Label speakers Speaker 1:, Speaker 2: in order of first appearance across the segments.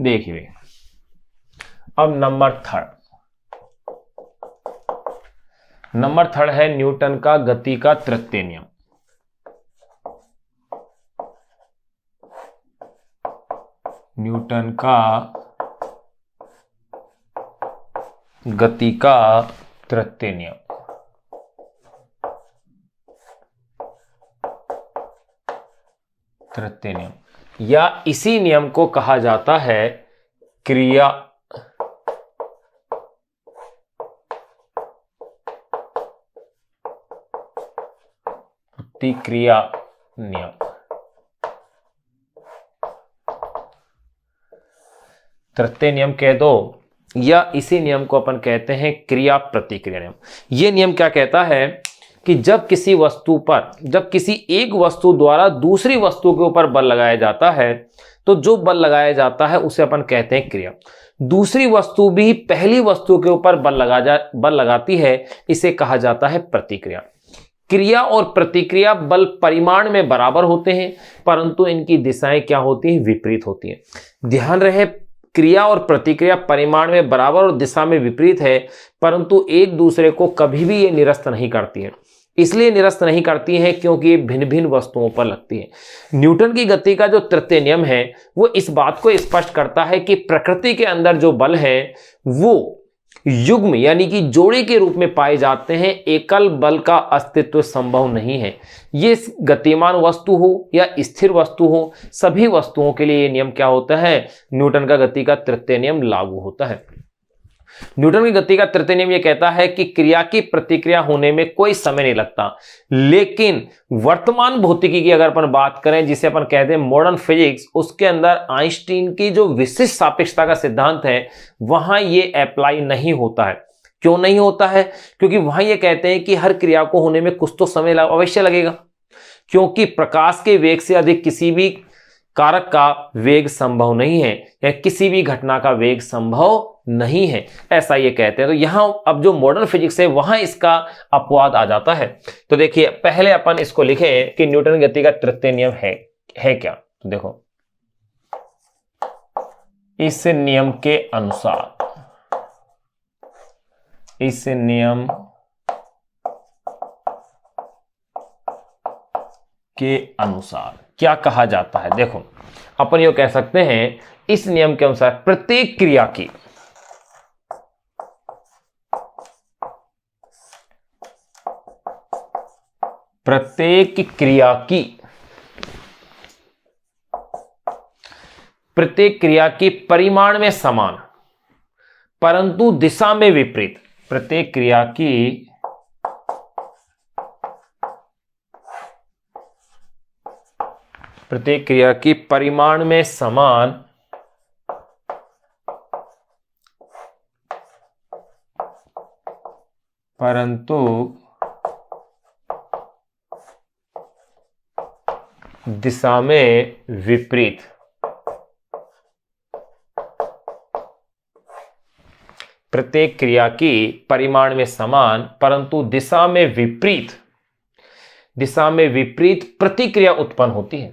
Speaker 1: देखिए अब number third है न्यूटन का गति का तृतीय नियम। न्यूटन का गति का तृतीय नियम। तृतीय नियम या इसी नियम को कहा जाता है क्रिया प्रतिक्रिया नियम। तृतीय नियम कह दो या इसी नियम को अपन कहते हैं क्रिया प्रतिक्रिया नियम। यह नियम क्या कहता है कि जब किसी एक वस्तु द्वारा दूसरी वस्तु के ऊपर बल लगाया जाता है तो जो बल लगाया जाता है उसे अपन कहते हैं क्रिया। दूसरी वस्तु भी पहली वस्तु के ऊपर बल लगाती है, इसे कहा जाता है प्रतिक्रिया। क्रिया और प्रतिक्रिया बल परिमाण में बराबर होते हैं परंतु इनकी दिशाएं क्या होती हैं, विपरीत होती हैं। ध्यान रहे, क्रिया और प्रतिक्रिया परिमाण में बराबर और दिशा में विपरीत है परंतु एक दूसरे को कभी भी ये निरस्त नहीं करती हैं। इसलिए निरस्त नहीं करती हैं क्योंकि ये भिन्न भिन्न वस्तुओं पर लगती है। न्यूटन की गति का जो तृतीय नियम है वो इस बात को स्पष्ट करता है कि प्रकृति के अंदर जो बल है वो युग्म यानी कि जोड़े के रूप में पाए जाते हैं। एकल बल का अस्तित्व संभव नहीं है। ये गतिमान वस्तु हो या स्थिर वस्तु हो, सभी वस्तुओं के लिए ये नियम क्या होता है, न्यूटन का गति का तृतीय नियम लागू होता है। न्यूटन की गति का तृतीय नियम यह कहता है कि क्रिया की प्रतिक्रिया होने में कोई समय नहीं लगता, लेकिन वर्तमान भौतिकी की अगर अपन बात करें जिसे अपन कहते हैं मॉडर्न फिजिक्स, उसके अंदर आइंस्टीन की जो विशिष्ट सापेक्षता का सिद्धांत है वहां ये अप्लाई नहीं होता है। क्यों नहीं होता है? क्योंकि वहां ये कहते हैं कि हर क्रिया को होने में कुछ तो समय अवश्य लगेगा, क्योंकि प्रकाश के वेग से अधिक किसी भी कारक का वेग संभव नहीं है या किसी भी घटना का वेग संभव नहीं है, ऐसा ये कहते हैं। तो यहां अब जो मॉडर्न फिजिक्स है वहां इसका अपवाद आ जाता है। तो देखिए पहले अपन इसको लिखे कि न्यूटन गति का तृतीय नियम है क्या। तो देखो इस नियम के अनुसार क्या कहा जाता है। देखो अपन ये कह सकते हैं इस नियम के अनुसार प्रत्येक क्रिया की परिमाण में समान परंतु दिशा में विपरीत। प्रत्येक क्रिया की परिमाण में समान परंतु दिशा में विपरीत। प्रत्येक क्रिया की परिमाण में समान परंतु दिशा में विपरीत प्रतिक्रिया उत्पन्न होती है।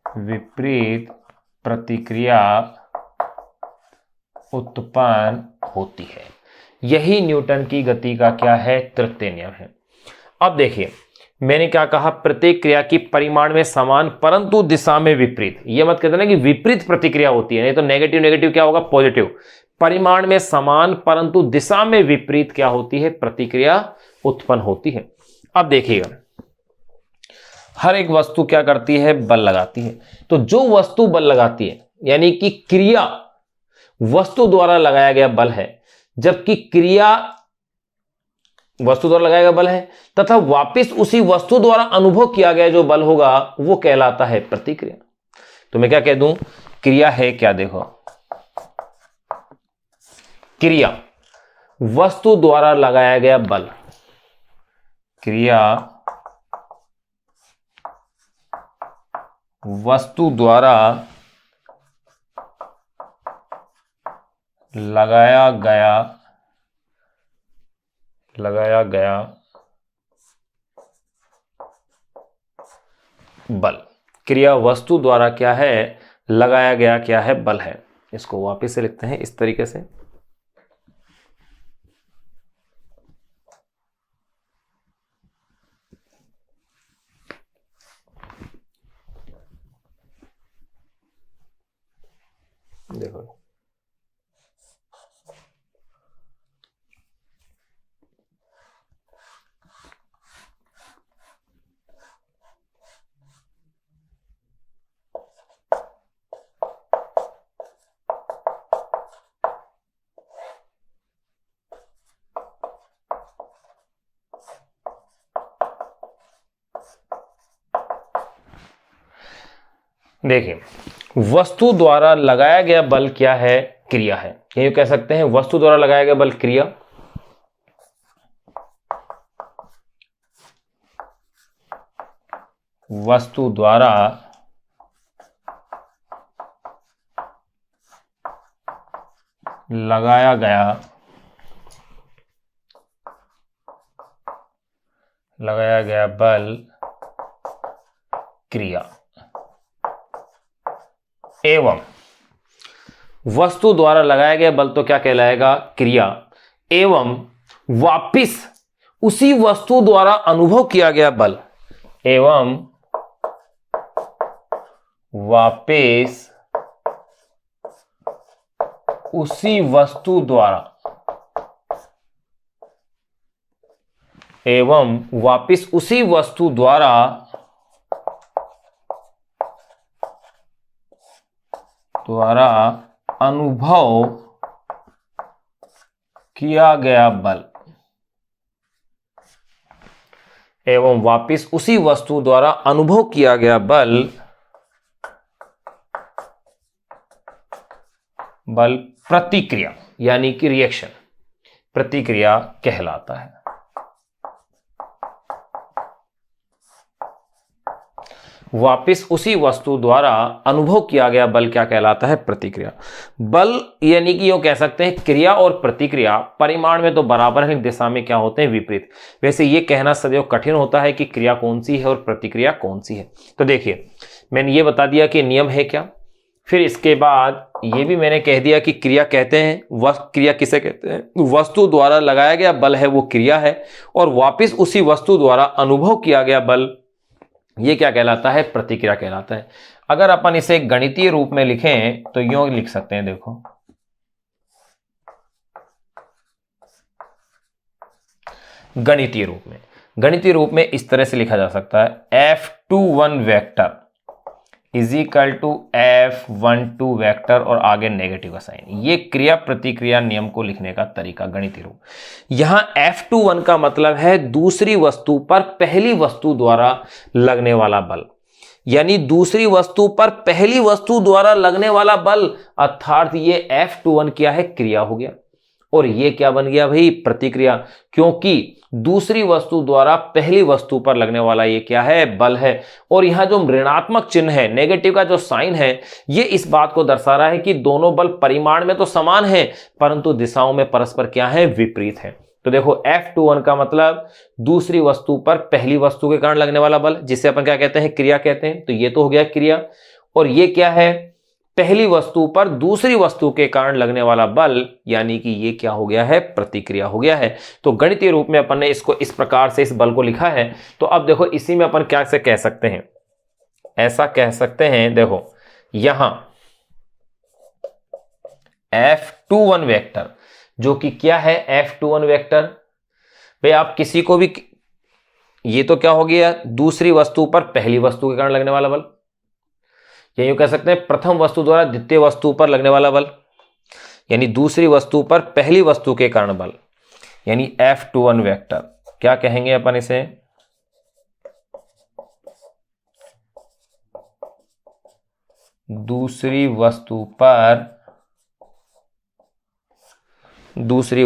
Speaker 1: विपरीत प्रतिक्रिया उत्पन्न होती है। यही न्यूटन की गति का क्या है, तृतीय नियम है। अब देखिए मैंने क्या कहा, प्रत्येक क्रिया की परिमाण में समान परंतु दिशा में विपरीत। यह मत कहते ना कि विपरीत प्रतिक्रिया होती है, नहीं तो नेगेटिव क्या होगा, पॉजिटिव। परिमाण में समान परंतु दिशा में विपरीत क्या होती है, प्रतिक्रिया उत्पन्न होती है। अब देखिएगा हर एक वस्तु क्या करती है, बल लगाती है। तो जो वस्तु बल लगाती है यानी कि क्रिया वस्तु द्वारा लगाया गया बल है, जबकि क्रिया वस्तु द्वारा लगाया गया बल है तथा वापस उसी वस्तु द्वारा अनुभव किया गया जो बल होगा वो कहलाता है प्रतिक्रिया। तो मैं क्या कह दूं, क्रिया है क्या, देखो क्रिया वस्तु द्वारा लगाया गया बल, क्रिया वस्तु द्वारा लगाया गया बल, क्रिया वस्तु द्वारा क्या है लगाया गया क्या है बल है। इसको वापस से लिखते हैं इस तरीके से। देखो देखिए, वस्तु द्वारा लगाया गया बल क्या है, क्रिया है। ये कह सकते हैं वस्तु द्वारा लगाया गया बल क्रिया, वस्तु द्वारा लगाया गया बल क्रिया, एवं वस्तु द्वारा लगाया गया बल तो क्या कहलाएगा, क्रिया, एवं वापिस उसी वस्तु द्वारा अनुभव किया गया बल, एवं वापिस उसी वस्तु द्वारा अनुभव किया गया बल, एवं वापिस उसी वस्तु द्वारा अनुभव किया गया बल प्रतिक्रिया यानी कि रिएक्शन, प्रतिक्रिया कहलाता है। वापिस उसी वस्तु द्वारा अनुभव किया गया बल क्या कहलाता है, प्रतिक्रिया। बल यानी कि यूं कह सकते हैं क्रिया और प्रतिक्रिया परिमाण में तो बराबर है, दिशा में क्या होते हैं, विपरीत। वैसे ये कहना सदैव कठिन होता है कि क्रिया कौन सी है और प्रतिक्रिया कौन सी है। तो देखिए, मैंने ये बता दिया कि नियम है क्या, फिर इसके बाद ये भी मैंने कह दिया कि क्रिया कहते हैं, क्रिया किसे कहते हैं, वस्तु द्वारा लगाया गया बल है वो क्रिया है, और वापिस उसी वस्तु द्वारा अनुभव किया गया बल ये क्या कहलाता है, प्रतिक्रिया कहलाता है। अगर अपन इसे गणितीय रूप में लिखें तो यूं लिख सकते हैं, देखो गणितीय रूप में इस तरह से लिखा जा सकता है, F21 vector is equal to F12 vector और आगे नेगेटिव का साइन। ये क्रिया प्रतिक्रिया नियम को लिखने का तरीका गणितीय रूप। यहां F21 का मतलब है दूसरी वस्तु पर पहली वस्तु द्वारा लगने वाला बल, यानी दूसरी वस्तु पर पहली वस्तु द्वारा लगने वाला बल, अर्थात ये F21 क्या है, क्रिया हो गया, और ये क्या बन गया भाई, प्रतिक्रिया, क्योंकि दूसरी वस्तु द्वारा पहली वस्तु पर लगने वाला ये क्या है, बल है। और यहां जो ऋणात्मक चिन्ह है, नेगेटिव का जो साइन है, ये इस बात को दर्शा रहा है कि दोनों बल परिमाण में तो समान है परंतु दिशाओं में परस्पर क्या है, विपरीत है। तो देखो F21 का मतलब दूसरी वस्तु पर पहली वस्तु के कारण लगने वाला बल, जिसे अपन क्या कहते हैं, क्रिया कहते हैं। तो ये तो हो गया क्रिया, और ये क्या है, पहली वस्तु पर दूसरी वस्तु के कारण लगने वाला बल, यानी कि ये क्या हो गया है, प्रतिक्रिया हो गया है। तो गणितीय रूप में अपन ने इसको इस प्रकार से इस बल को लिखा है। तो अब देखो इसी में अपन क्या से कह सकते हैं, ऐसा कह सकते हैं, देखो यहां F21 वेक्टर जो कि क्या है, F21 वेक्टर, भाई आप किसी को भी, ये तो क्या हो गया, दूसरी वस्तु पर पहली वस्तु के कारण लगने वाला बल, या यूं कह सकते हैं प्रथम वस्तु द्वारा द्वितीय वस्तु पर लगने वाला बल, यानी दूसरी वस्तु पर पहली वस्तु के कारण बल, यानी F21 वेक्टर क्या कहेंगे अपन इसे, दूसरी वस्तु पर पहली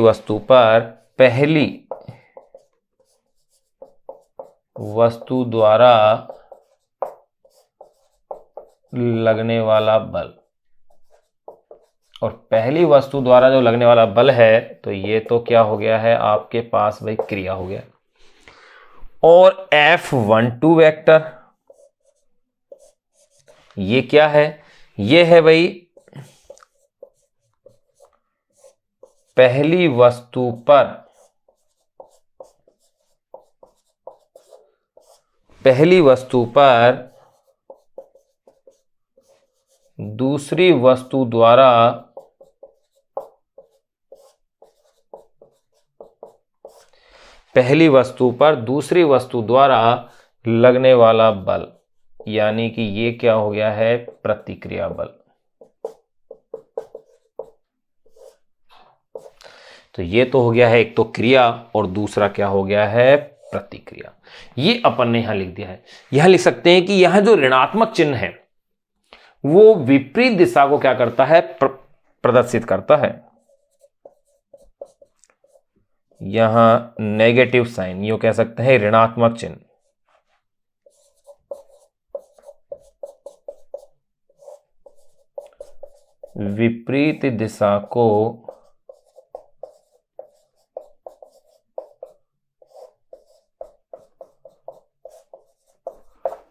Speaker 1: वस्तु द्वारा लगने वाला बल, और पहली वस्तु द्वारा जो लगने वाला बल है, तो ये तो क्या हो गया है आपके पास भाई, क्रिया हो गया। और F12 वेक्टर ये क्या है? ये है भाई पहली वस्तु पर दूसरी वस्तु द्वारा दूसरी वस्तु द्वारा लगने वाला बल, यानी कि ये क्या हो गया है? प्रतिक्रिया बल। तो ये तो हो गया है एक तो क्रिया और दूसरा क्या हो गया है? प्रतिक्रिया। ये अपन ने यहां लिख दिया है। यहां लिख सकते हैं कि यहां जो ऋणात्मक चिन्ह है वो विपरीत दिशा को क्या करता है? प्रदर्शित करता है। यहां नेगेटिव साइन, यो कह सकते हैं ऋणात्मक चिन्ह, विपरीत दिशा को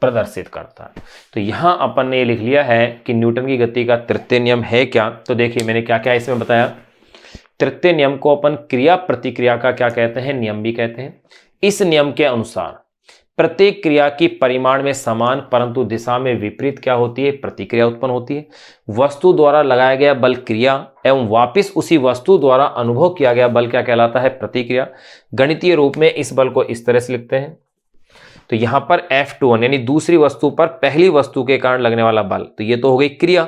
Speaker 1: प्रदर्शित करता है। तो यहां अपन ने लिख लिया है कि न्यूटन की गति का तृतीय नियम है क्या? तो देखिए मैंने क्या क्या इसमें बताया। तृतीय नियम को अपन क्रिया प्रतिक्रिया का क्या कहते हैं? नियम भी कहते हैं। इस नियम के अनुसार प्रत्येक क्रिया की परिमाण में समान परंतु दिशा में विपरीत क्या होती है? प्रतिक्रिया उत्पन्न होती है। वस्तु द्वारा लगाया गया बल क्रिया एवं वापिस उसी वस्तु द्वारा अनुभव किया गया बल क्या कहलाता है? प्रतिक्रिया। गणितीय रूप में इस बल को इस तरह से लिखते हैं। तो यहां पर F21 यानी दूसरी वस्तु पर पहली वस्तु के कारण लगने वाला बल, तो ये तो हो गई क्रिया।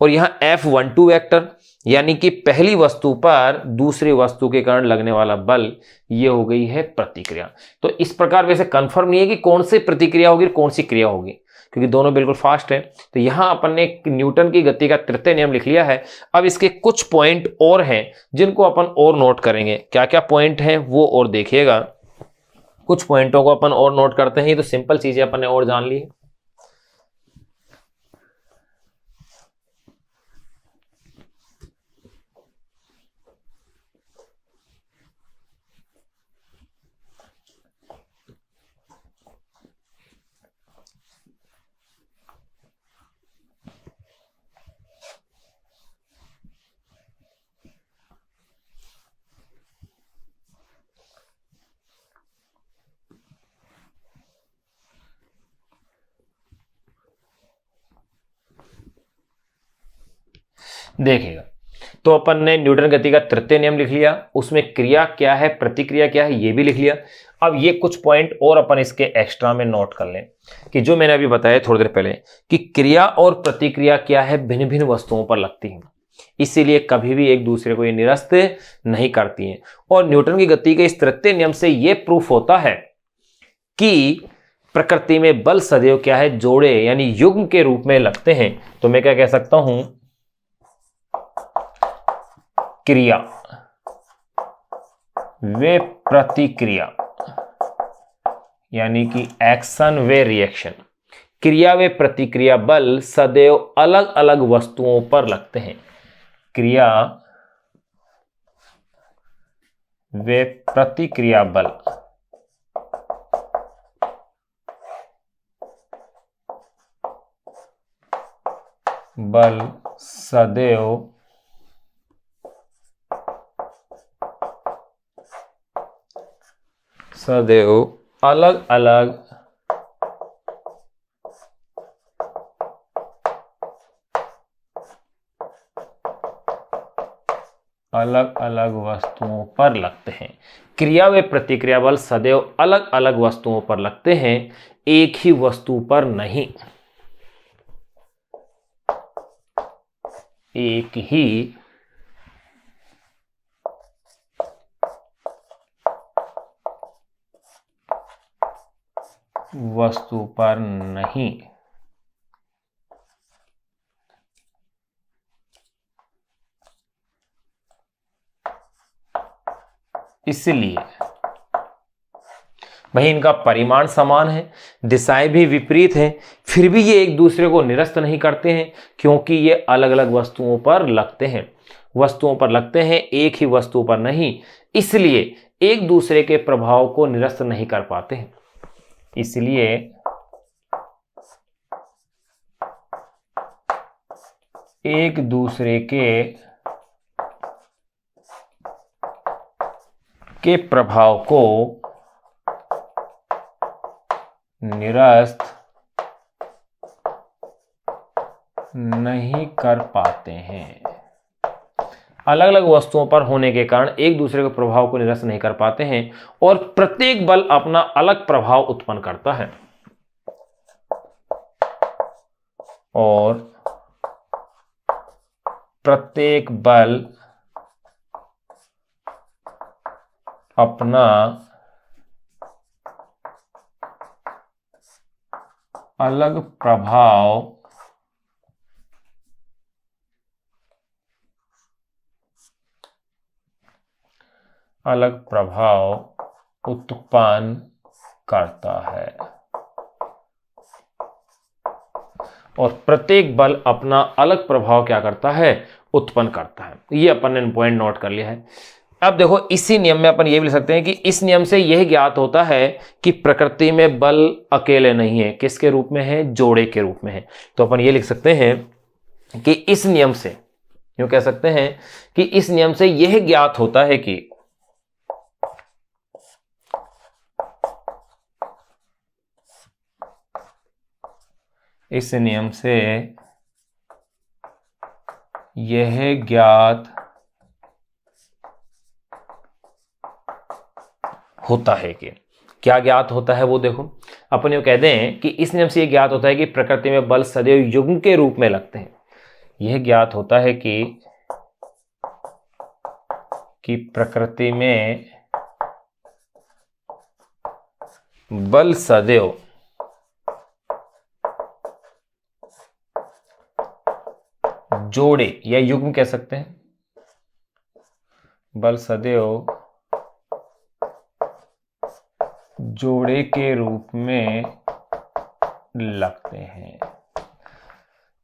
Speaker 1: और यहां F12 वेक्टर यानी कि पहली वस्तु पर दूसरी वस्तु के कारण लगने वाला बल, ये हो गई है प्रतिक्रिया। तो इस प्रकार वैसे कंफर्म नहीं है कि कौन सी प्रतिक्रिया होगी कौन सी क्रिया होगी, क्योंकि दोनों बिल्कुल फास्ट है। तो यहां अपन ने न्यूटन की गति का तृतीय नियम लिख लिया है। अब इसके कुछ पॉइंट और हैं जिनको अपन और नोट करेंगे। क्या क्या पॉइंट हैं वो और देखिएगा। कुछ पॉइंटों को अपन और नोट करते हैं। ये तो सिंपल चीजें अपन ने और जान ली। देखिएगा, तो अपन ने न्यूटन गति का तृतीय नियम लिख लिया, उसमें क्रिया क्या है प्रतिक्रिया क्या है ये भी लिख लिया। अब ये कुछ पॉइंट और अपन इसके एक्स्ट्रा में नोट कर लें कि जो मैंने अभी बताया थोड़ी देर पहले कि क्रिया और प्रतिक्रिया क्या है? भिन्न भिन्न वस्तुओं पर लगती हैं, इसीलिए कभी भी एक दूसरे को ये निरस्त नहीं करती हैं। और न्यूटन की गति के इस तृतीय नियम से ये प्रूफ होता है कि प्रकृति में बल सदैव क्या है? जोड़े यानी युग्म के रूप में लगते हैं। तो मैं क्या कह सकता हूं? क्रिया वे प्रतिक्रिया, यानी कि एक्शन वे रिएक्शन। क्रिया वे प्रतिक्रिया बल सदैव अलग अलग वस्तुओं पर लगते हैं। क्रिया वे प्रतिक्रिया बल सदैव अलग अलग वस्तुओं पर लगते हैं। क्रिया व प्रतिक्रिया बल सदैव अलग अलग वस्तुओं पर लगते हैं, एक ही वस्तु पर नहीं। एक ही वस्तु पर नहीं। इसलिए भाई इनका परिमाण समान है, दिशाएं भी विपरीत हैं, फिर भी ये एक दूसरे को निरस्त नहीं करते हैं, क्योंकि ये अलग अलग वस्तुओं पर लगते हैं। एक ही वस्तु पर नहीं, इसलिए एक दूसरे के प्रभाव को निरस्त नहीं कर पाते हैं। इसलिए एक दूसरे के प्रभाव को निरस्त नहीं कर पाते हैं। अलग अलग वस्तुओं पर होने के कारण एक दूसरे के प्रभाव को निरस्त नहीं कर पाते हैं और प्रत्येक बल अपना अलग प्रभाव उत्पन्न करता है। और प्रत्येक बल अपना अलग प्रभाव उत्पन्न करता है और प्रत्येक बल अपना अलग प्रभाव क्या करता है, उत्पन्न करता है। ये अपन ने पॉइंट नोट कर लिया है। अब देखो इसी नियम में अपन ये भी लिख सकते हैं कि इस नियम से यह ज्ञात होता है कि प्रकृति में बल अकेले नहीं है, किसके रूप में है, जोड़े के रूप में है। तो अपन ये लिख सकते हैं कि इस नियम से, यूं कह सकते हैं कि इस नियम से यह ज्ञात होता है कि इस नियम से यह ज्ञात होता है कि, क्या ज्ञात होता है वो देखो, अपन यूं कह दें कि इस नियम से यह ज्ञात होता है कि प्रकृति में बल सदैव युग्म के रूप में लगते हैं। यह ज्ञात होता है कि प्रकृति में बल सदैव जोड़े या युग्म कह सकते हैं, बल सदैव जोड़े के रूप में लगते हैं।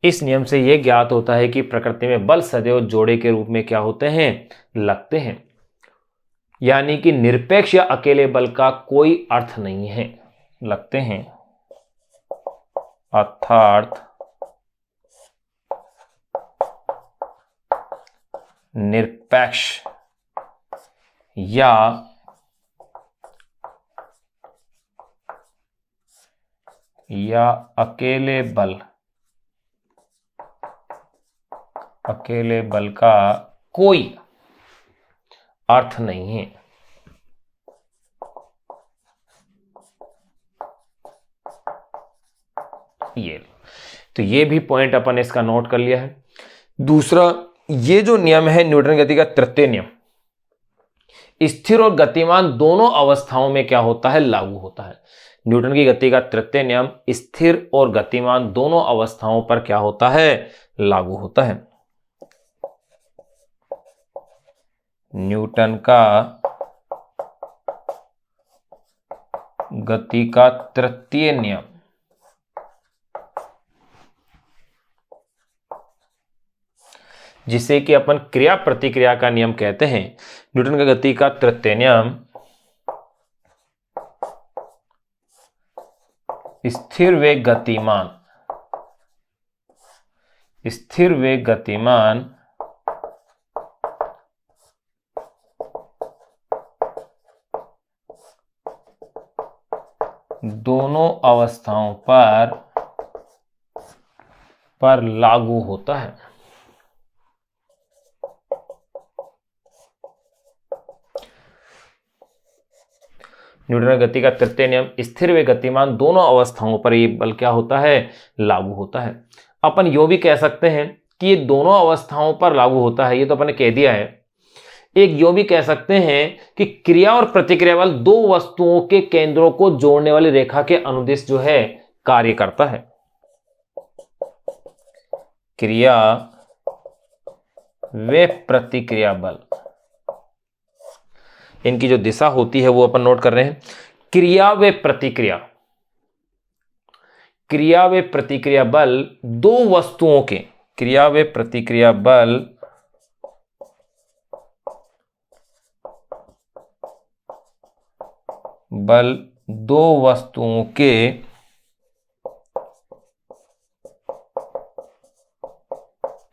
Speaker 1: इस नियम से यह ज्ञात होता है कि प्रकृति में बल सदैव जोड़े के रूप में क्या होते हैं, लगते हैं। यानी कि निरपेक्ष या अकेले बल का कोई अर्थ नहीं है, लगते हैं अर्थात निरपेक्ष या अकेले बल का कोई अर्थ नहीं है। तो ये भी पॉइंट अपन इसका नोट कर लिया है। दूसरा, ये जो नियम है न्यूटन गति का तृतीय नियम, स्थिर और गतिमान दोनों अवस्थाओं में क्या होता है, लागू होता है। न्यूटन की गति का तृतीय नियम स्थिर और गतिमान दोनों अवस्थाओं पर क्या होता है, लागू होता है। न्यूटन का गति का तृतीय नियम जिसे कि अपन क्रिया प्रतिक्रिया का नियम कहते हैं। न्यूटन का गति का तृतीय नियम स्थिर वे गतिमान दोनों अवस्थाओं पर लागू होता है। न्यूटन की गति का तृतीय नियम स्थिर व गतिमान दोनों अवस्थाओं पर ये बल क्या होता है, लागू होता है। अपन यो भी कह सकते हैं कि ये दोनों अवस्थाओं पर लागू होता है, ये तो अपन ने कह दिया है। एक यो भी कह सकते हैं कि क्रिया और प्रतिक्रिया बल दो वस्तुओं के केंद्रों को जोड़ने वाली रेखा के अनुदिश जो है कार्य करता है। क्रिया व प्रतिक्रिया बल, इनकी जो दिशा होती है वो अपन नोट कर रहे हैं। क्रिया व प्रतिक्रिया बल दो वस्तुओं के, क्रिया व प्रतिक्रिया बल दो वस्तुओं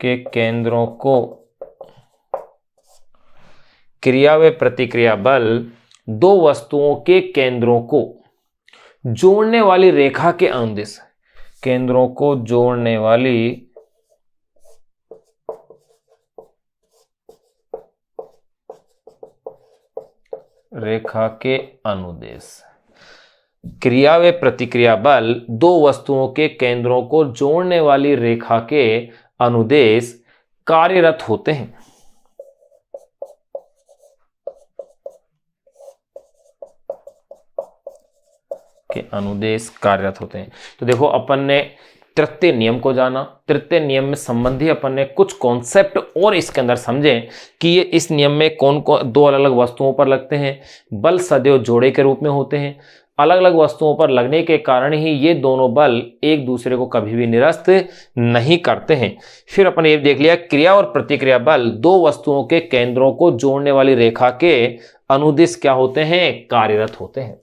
Speaker 1: के केंद्रों को क्रिया व प्रतिक्रिया बल दो वस्तुओं के केंद्रों को जोड़ने वाली रेखा के अनुदिश, केंद्रों को जोड़ने वाली रेखा के अनुदेश, क्रिया व प्रतिक्रिया बल दो वस्तुओं के केंद्रों को जोड़ने वाली रेखा के अनुदेश कार्यरत होते हैं। के अनुदेश कार्यरत होते हैं। तो देखो अपन ने तृतीय नियम को जाना, तृतीय नियम में संबंधी अपन ने कुछ कॉन्सेप्ट और इसके अंदर समझे कि ये इस नियम में कौन कौन दो अलग अलग वस्तुओं पर लगते हैं, बल सदैव जोड़े के रूप में होते हैं, अलग अलग वस्तुओं पर लगने के कारण ही ये दोनों बल एक दूसरे को कभी भी निरस्त नहीं करते हैं। फिर अपन ये देख लिया क्रिया और प्रतिक्रिया बल दो वस्तुओं के केंद्रों को जोड़ने वाली रेखा के अनुदिश क्या होते हैं, कार्यरत होते हैं।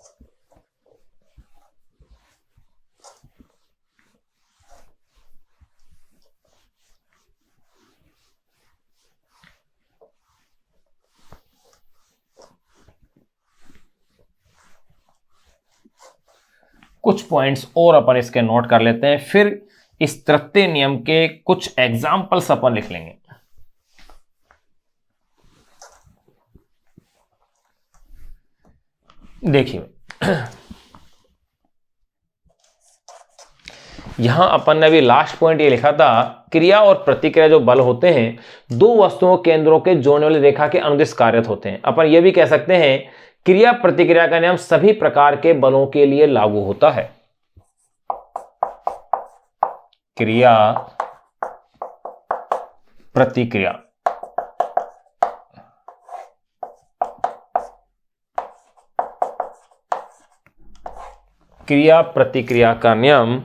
Speaker 1: कुछ पॉइंट्स और अपन इसके नोट कर लेते हैं, फिर इस तृतीय नियम के कुछ एग्जाम्पल्स अपन लिख लेंगे। देखिए यहां अपन ने अभी लास्ट पॉइंट ये लिखा था, क्रिया और प्रतिक्रिया जो बल होते हैं दो वस्तुओं केंद्रों के जोड़ने वाली रेखा के अनुदिश कार्यरत होते हैं। अपन ये भी कह सकते हैं क्रिया प्रतिक्रिया का नियम सभी प्रकार के बलों के लिए लागू होता है। क्रिया प्रतिक्रिया क्रिया प्रतिक्रिया का नियम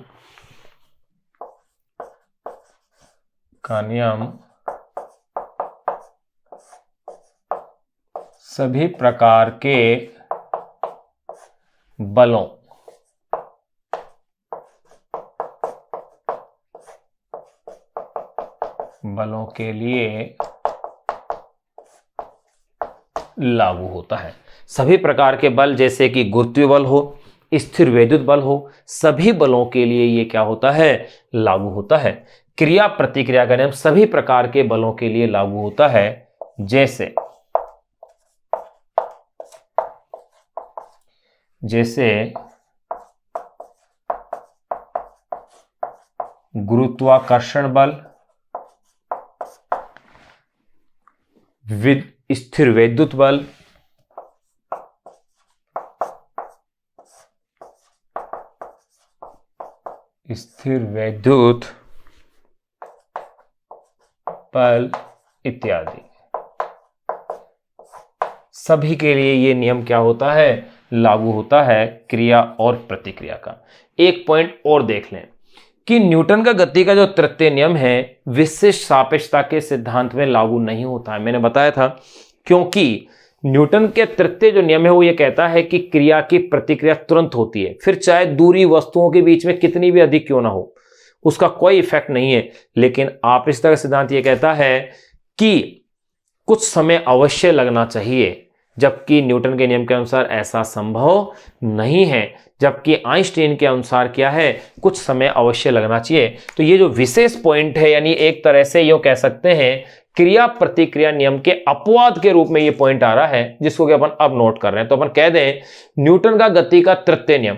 Speaker 1: सभी प्रकार के बलों के लिए लागू होता है। सभी प्रकार के बल जैसे कि गुरुत्वीय बल हो, स्थिर वैद्युत बल हो, सभी बलों के लिए ये क्या होता है, लागू होता है। क्रिया प्रतिक्रिया का नियम सभी प्रकार के बलों के लिए लागू होता है, जैसे गुरुत्वाकर्षण बल, स्थिर वैद्युत बल, इत्यादि। सभी के लिए ये नियम क्या होता है, लागू होता है क्रिया और प्रतिक्रिया का। एक पॉइंट और देख लें कि न्यूटन का गति का जो तृतीय नियम है विशिष्ट सापेक्षता के सिद्धांत में लागू नहीं होता है। मैंने बताया था क्योंकि न्यूटन के तृतीय जो नियम है वो ये कहता है कि क्रिया की प्रतिक्रिया तुरंत होती है, फिर चाहे दूरी वस्तुओं के बीच में कितनी भी अधिक क्यों ना हो उसका कोई इफेक्ट नहीं है। लेकिन आपेक्षिकता का सिद्धांत ये कहता है कि कुछ समय अवश्य लगना चाहिए, जबकि न्यूटन के नियम के अनुसार ऐसा संभव नहीं है, जबकि आइंस्टीन के अनुसार क्या है, कुछ समय अवश्य लगना चाहिए। तो ये जो विशेष पॉइंट है, यानी एक तरह से यूं कह सकते हैं क्रिया प्रतिक्रिया नियम के अपवाद के रूप में ये पॉइंट आ रहा है, जिसको कि अपन अब नोट कर रहे हैं। तो अपन कह दें न्यूटन का गति का तृतीय नियम,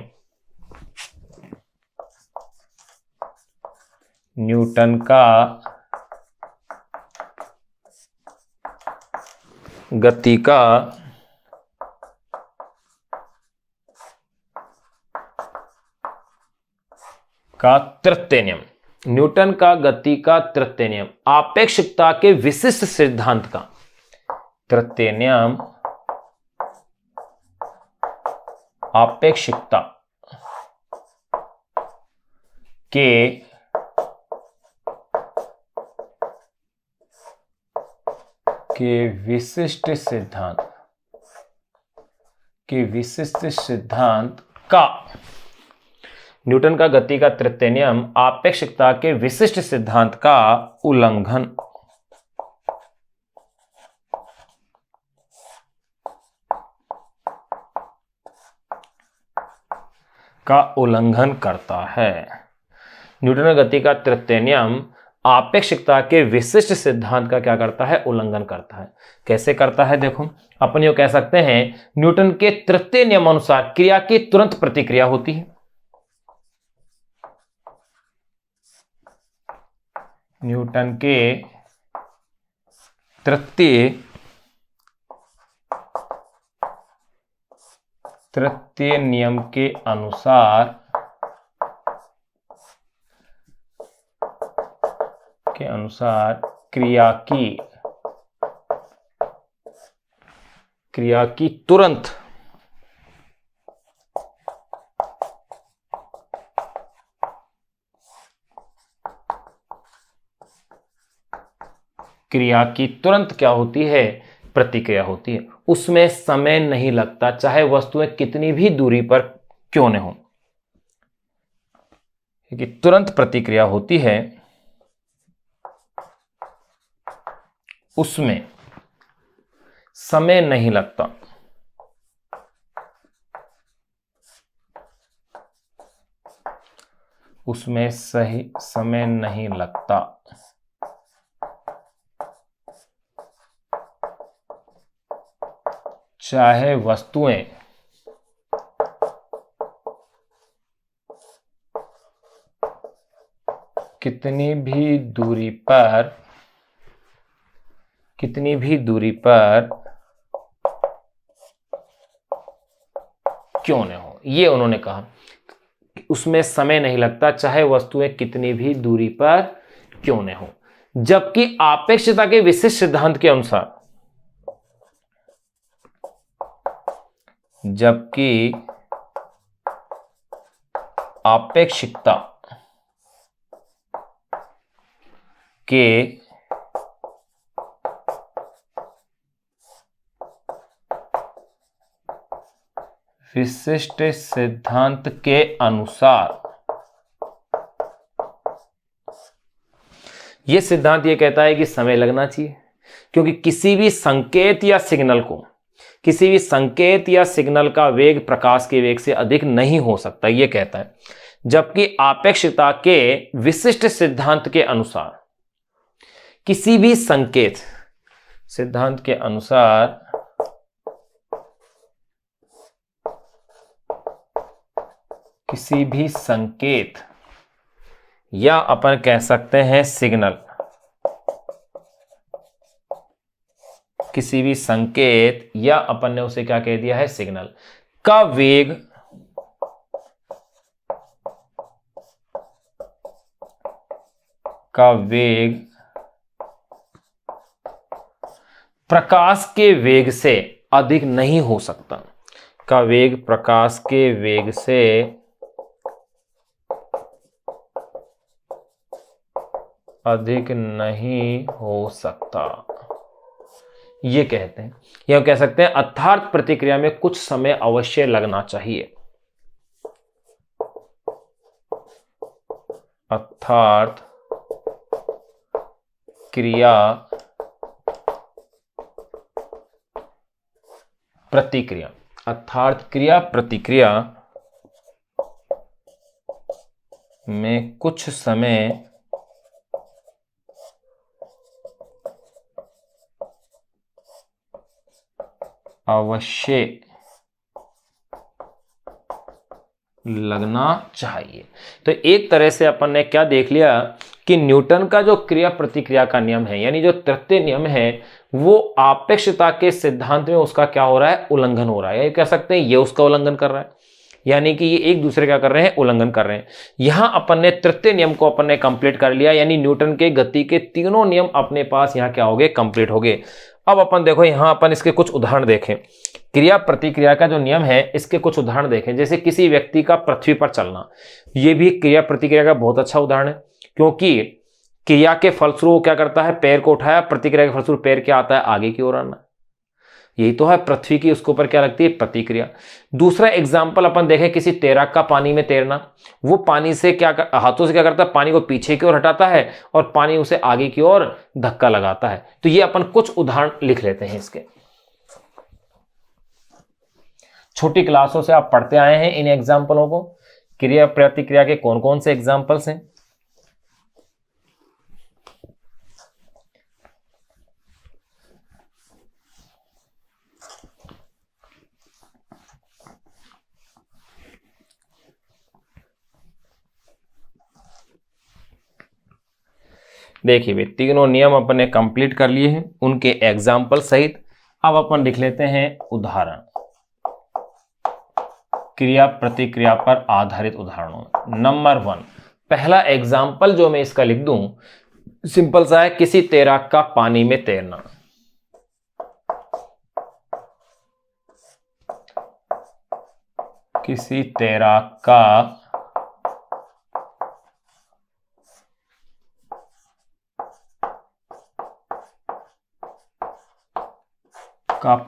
Speaker 1: न्यूटन का गति का तृतीय नियम, न्यूटन का गति का तृतीय नियम आपेक्षिकता के विशिष्ट सिद्धांत का तृतीय नियम आपेक्षिकता के विशिष्ट सिद्धांत का न्यूटन का गति का तृतीय नियम आपेक्षिकता के विशिष्ट सिद्धांत का उल्लंघन करता है। न्यूटन का गति का तृतीय नियम आपेक्षिकता के विशिष्ट सिद्धांत का क्या करता है? उल्लंघन करता है। कैसे करता है? देखो, अपन यो कह सकते हैं न्यूटन के तृतीय नियम अनुसार क्रिया की तुरंत प्रतिक्रिया होती है। न्यूटन के तृतीय नियम के अनुसार क्रिया की तुरंत क्या होती है? प्रतिक्रिया होती है। उसमें समय नहीं लगता, चाहे वस्तुएं कितनी भी दूरी पर क्यों न हो, क्योंकि तुरंत प्रतिक्रिया होती है, उसमें समय नहीं लगता। उसमें सही समय नहीं लगता। चाहे वस्तुएं कितनी भी दूरी पर क्यों न हो, ये उन्होंने कहा। उसमें समय नहीं लगता, चाहे वस्तुएं कितनी भी दूरी पर क्यों न हो। जबकि आपेक्षिकता के विशिष्ट सिद्धांत के अनुसार आपेक्षिकता के विशिष्ट सिद्धांत के अनुसार यह सिद्धांत यह कहता है कि समय लगना चाहिए, क्योंकि किसी भी संकेत या सिग्नल का वेग प्रकाश के वेग से अधिक नहीं हो सकता, यह कहता है। जबकि आपेक्षिकता के विशिष्ट सिद्धांत के अनुसार किसी भी संकेत या अपन कह सकते हैं सिग्नल, किसी भी संकेत या अपन ने उसे क्या कह दिया है? सिग्नल का वेग प्रकाश के वेग से अधिक नहीं हो सकता। का वेग प्रकाश के वेग से अधिक नहीं हो सकता, ये कहते हैं। यह कह सकते हैं अर्थात प्रतिक्रिया में कुछ समय अवश्य लगना चाहिए। अर्थात क्रिया प्रतिक्रिया में कुछ समय अवश्य लगना चाहिए। तो एक तरह से अपन ने क्या देख लिया कि न्यूटन का जो क्रिया प्रतिक्रिया का नियम है, यानी जो तृतीय नियम है, वो आपेक्षिकता के सिद्धांत में उसका क्या हो रहा है? उल्लंघन हो रहा है। ये कह सकते हैं ये उसका उल्लंघन कर रहा है, यानी कि ये एक दूसरे क्या कर रहे हैं? उल्लंघन कर रहे हैं। यहां अपन ने तृतीय नियम को अपन ने कंप्लीट कर लिया, यानी न्यूटन के गति के तीनों नियम अपने पास यहां क्या हो गए? कंप्लीट हो गए। अब अपन देखो यहां अपन इसके कुछ उदाहरण देखें। क्रिया प्रतिक्रिया का जो नियम है इसके कुछ उदाहरण देखें। जैसे किसी व्यक्ति का पृथ्वी पर चलना, यह भी क्रिया प्रतिक्रिया का बहुत अच्छा उदाहरण है, क्योंकि क्रिया के फलस्वरूप क्या करता है? पैर को उठाया, प्रतिक्रिया के फलस्वरूप पैर क्या आता है? आगे की ओर आना। यही तो है पृथ्वी की, उसके ऊपर क्या लगती है, प्रतिक्रिया। दूसरा एग्जाम्पल अपन देखें, किसी तैराक का पानी में तैरना, वो पानी से हाथों से क्या करता है, पानी को पीछे की ओर हटाता है और पानी उसे आगे की ओर धक्का लगाता है। तो ये अपन कुछ उदाहरण लिख लेते हैं इसके। छोटी क्लासों से आप पढ़ते आए हैं इन एग्जाम्पलों को। क्रिया प्रतिक्रिया के कौन कौन से एग्जाम्पल्स हैं? देखिए भाई, तीनों नियम अपन ने कंप्लीट कर लिए हैं, उनके एग्जाम्पल सहित। अब अपन लिख लेते हैं उदाहरण, क्रिया प्रतिक्रिया पर आधारित उदाहरणों। नंबर 1, पहला एग्जाम्पल जो मैं इसका लिख दूं, सिंपल सा है, किसी तैराक का पानी में तैरना। किसी तैराक का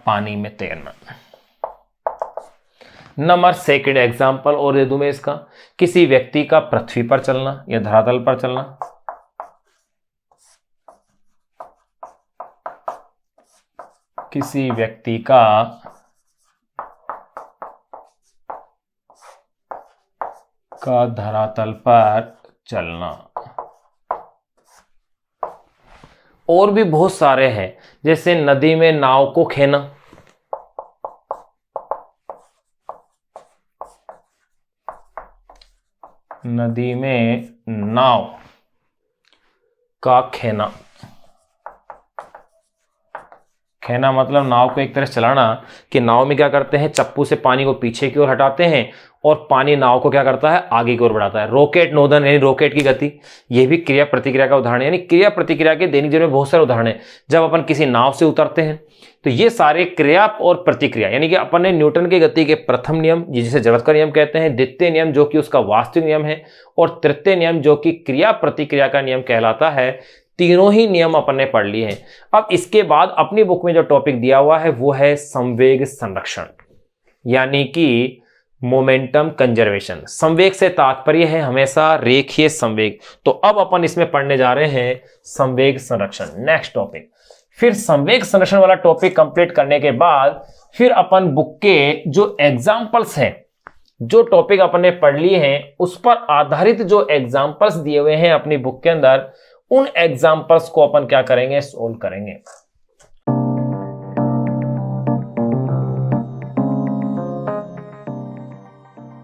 Speaker 1: पानी में तैरना। नंबर 2 एग्जाम्पल और दे दूं मैं इसका, किसी व्यक्ति का पृथ्वी पर चलना या धरातल पर चलना। किसी व्यक्ति का धरातल पर चलना। और भी बहुत सारे हैं, जैसे नदी में नाव को खेना, नदी में नाव का खेना। खेना मतलब नाव को एक तरह से चलाना, कि नाव में क्या करते हैं, चप्पू से पानी को पीछे की ओर हटाते हैं और पानी नाव को क्या करता है, आगे की ओर बढ़ाता है। रॉकेट नोदन यानी रॉकेट की गति, यह भी क्रिया प्रतिक्रिया का उदाहरण है। यानी क्रिया प्रतिक्रिया के दैनिक जीवन में बहुत सारे उदाहरण हैं। जब अपन किसी नाव से उतरते हैं तो ये सारे क्रिया और प्रतिक्रिया, यानी कि अपन ने न्यूटन की गति के प्रथम नियम जिसे जड़त्व का नियम कहते हैं, द्वितीय नियम जो कि उसका वास्तविक नियम है, और तृतीय नियम जो कि क्रिया प्रतिक्रिया का नियम कहलाता है, तीनों ही नियम अपन ने पढ़ लिए हैं। अब इसके बाद अपनी बुक में जो टॉपिक दिया हुआ है वो है संवेग संरक्षण, यानी कि मोमेंटम कंजर्वेशन। संवेग से तात्पर्य है हमेशा रेखीय संवेग। तो अब अपन इसमें पढ़ने जा रहे हैं संवेग संरक्षण, नेक्स्ट टॉपिक। फिर संवेग संरक्षण वाला टॉपिक कंप्लीट करने के बाद फिर अपन बुक के जो एग्जाम्पल्स हैं, जो टॉपिक अपन ने पढ़ लिए हैं, उस पर आधारित जो एग्जाम्पल्स दिए हुए हैं अपनी बुक के अंदर, उन एग्जाम्पल्स को अपन क्या करेंगे, सोल्व करेंगे।